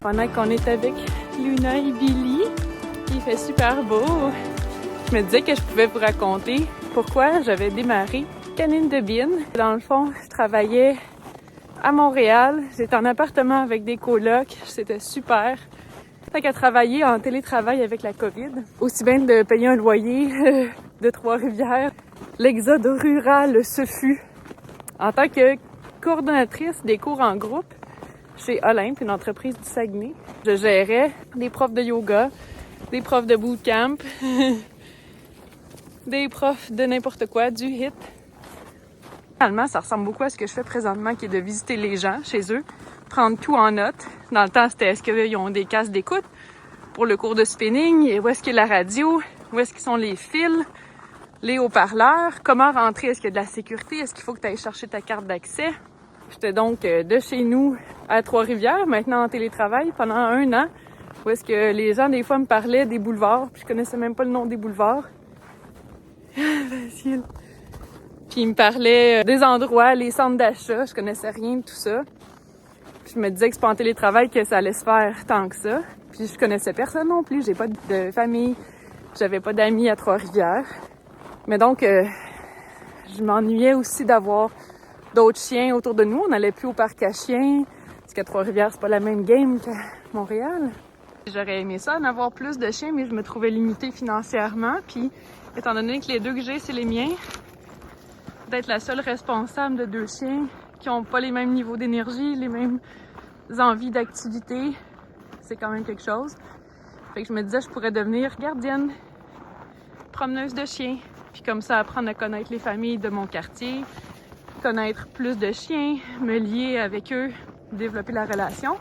pendant qu'on est avec Luna et Billy. Il fait super beau. Je me disais que je pouvais vous raconter pourquoi j'avais démarré Canine de Bin. Dans le fond, je travaillais à Montréal. J'étais en appartement avec des colocs. C'était super. Fait qu'à travailler en télétravail avec la COVID, aussi bien de payer un loyer de Trois-Rivières, l'exode rural se fut. En tant que coordonnatrice des cours en groupe chez Olympe, une entreprise du Saguenay, je gérais des profs de yoga, des profs de bootcamp, des profs de n'importe quoi, du HIIT. Finalement, ça ressemble beaucoup à ce que je fais présentement, qui est de visiter les gens chez eux, prendre tout en note. Dans le temps, c'était est-ce qu'ils ont des casques d'écoute pour le cours de spinning, et où est-ce qu'il y a la radio, où est-ce qu'ils sont les fils, les haut-parleurs, comment rentrer, est-ce qu'il y a de la sécurité, est-ce qu'il faut que tu ailles chercher ta carte d'accès. J'étais donc de chez nous à Trois-Rivières, maintenant en télétravail, pendant 1 an, où est-ce que les gens, des fois, me parlaient des boulevards, puis je connaissais même pas le nom des boulevards. Facile. Puis ils me parlaient des endroits, les centres d'achat, je connaissais rien de tout ça. Puis je me disais que c'est pas en télétravail que ça allait se faire tant que ça. Puis je connaissais personne non plus, j'ai pas de famille, j'avais pas d'amis à Trois-Rivières. Mais donc, je m'ennuyais aussi d'avoir d'autres chiens autour de nous. On n'allait plus au parc à chiens, parce qu'à Trois-Rivières, c'est pas la même game qu'à Montréal. J'aurais aimé ça, en avoir plus de chiens, mais je me trouvais limitée financièrement. Puis, étant donné que les 2 que j'ai, c'est les miens, d'être la seule responsable de 2 chiens qui ont pas les mêmes niveaux d'énergie, les mêmes envies d'activité, c'est quand même quelque chose. Fait que je me disais, je pourrais devenir gardienne, promeneuse de chiens, puis comme ça, apprendre à connaître les familles de mon quartier, connaître plus de chiens, me lier avec eux, développer la relation.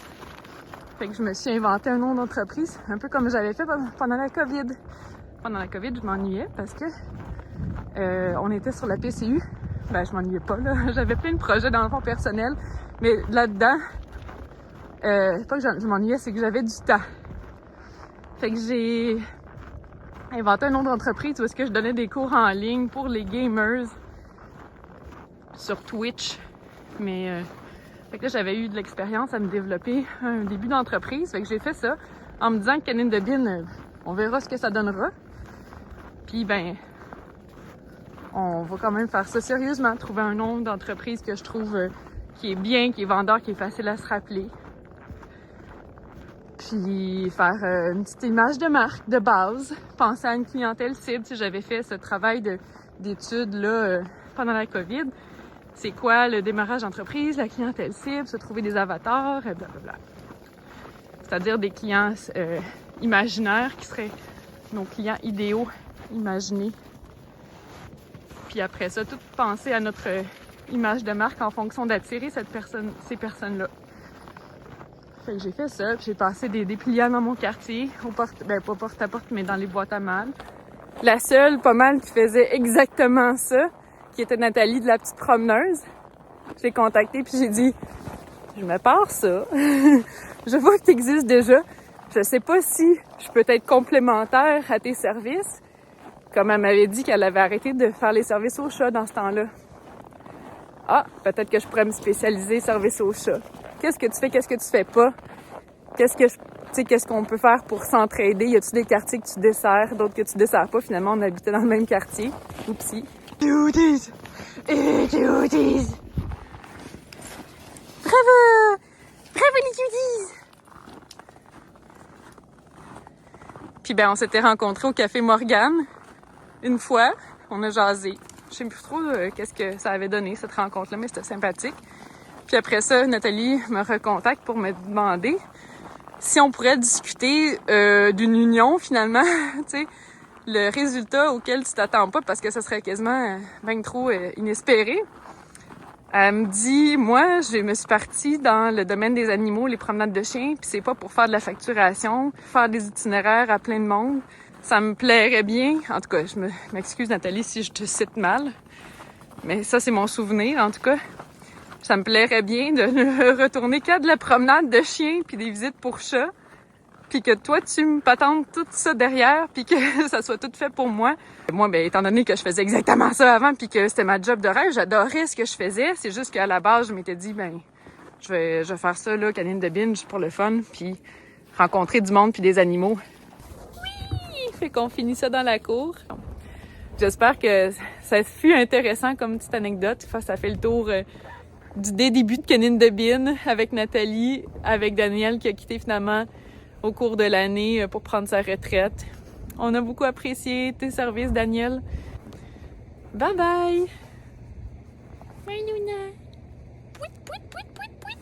Fait que je me suis inventé un nom d'entreprise, un peu comme j'avais fait pendant la COVID. Pendant la COVID, je m'ennuyais parce que on était sur la PCU. Ben, je m'ennuyais pas, là. J'avais plein de projets dans le fond personnel, mais là-dedans, c'est pas que je m'ennuyais, c'est que j'avais du temps. Fait que j'ai inventé un nom d'entreprise où est-ce que je donnais des cours en ligne pour les gamers sur Twitch. Mais fait que là, j'avais eu de l'expérience à me développer un début d'entreprise. Fait que j'ai fait ça en me disant que Canine de Bin, on verra ce que ça donnera. Puis ben, on va quand même faire ça sérieusement, trouver un nom d'entreprise que je trouve qui est bien, qui est vendeur, qui est facile à se rappeler. Puis faire une petite image de marque de base, penser à une clientèle cible. Tu sais, j'avais fait ce travail d'études là pendant la COVID. C'est quoi le démarrage d'entreprise, la clientèle cible, se trouver des avatars, blablabla. C'est-à-dire des clients imaginaires qui seraient nos clients idéaux imaginés. Puis après ça, tout penser à notre image de marque en fonction d'attirer ces personnes-là. Fait que j'ai fait ça, puis j'ai passé des dépliants dans mon quartier, pas porte à porte, mais dans les boîtes à mal. La seule, pas mal, qui faisait exactement ça, qui était Nathalie de la petite promeneuse. J'ai contacté puis j'ai dit, je me pars ça. Je vois que tu existes déjà. Je sais pas si je peux être complémentaire à tes services. Comme elle m'avait dit qu'elle avait arrêté de faire les services aux chats dans ce temps-là. Ah, peut-être que je pourrais me spécialiser services aux chats. Qu'est-ce que tu fais, qu'est-ce que tu fais pas? Qu'est-ce qu'on peut faire pour s'entraider? Y a-tu des quartiers que tu desserres, d'autres que tu desserres pas? Finalement, on habitait dans le même quartier. Oupsie. Cuties! Et cuties! Bravo! Bravo les cuties! Puis ben, on s'était rencontrés au Café Morgane une fois. On a jasé. Je sais plus trop qu'est-ce que ça avait donné, cette rencontre-là, mais c'était sympathique. Puis après ça, Nathalie me recontacte pour me demander si on pourrait discuter d'une union, finalement, tu sais, le résultat auquel tu t'attends pas, parce que ça serait quasiment bien trop inespéré. Elle me dit, moi, je me suis partie dans le domaine des animaux, les promenades de chiens, puis c'est pas pour faire de la facturation, faire des itinéraires à plein de monde. Ça me plairait bien. En tout cas, je m'excuse, Nathalie, si je te cite mal. Mais ça, c'est mon souvenir, en tout cas. Ça me plairait bien de ne retourner qu'à de la promenade de chiens puis des visites pour chats. Puis que toi, tu me patentes tout ça derrière puis que ça soit tout fait pour moi. Moi, ben étant donné que je faisais exactement ça avant puis que c'était ma job de rêve, j'adorais ce que je faisais. C'est juste qu'à la base, je m'étais dit, ben Je vais faire ça, là, canine de bine, juste pour le fun, puis rencontrer du monde puis des animaux. Oui! Fait qu'on finit ça dans la cour. J'espère que ça fut intéressant comme petite anecdote. Ça fait le tour des débuts de canine de bine avec Nathalie, avec Daniel qui a quitté finalement au cours de l'année pour prendre sa retraite. On a beaucoup apprécié tes services, Daniel. Bye bye! Bye, Luna! Pouit, pouit, pouit, pouit, pouit!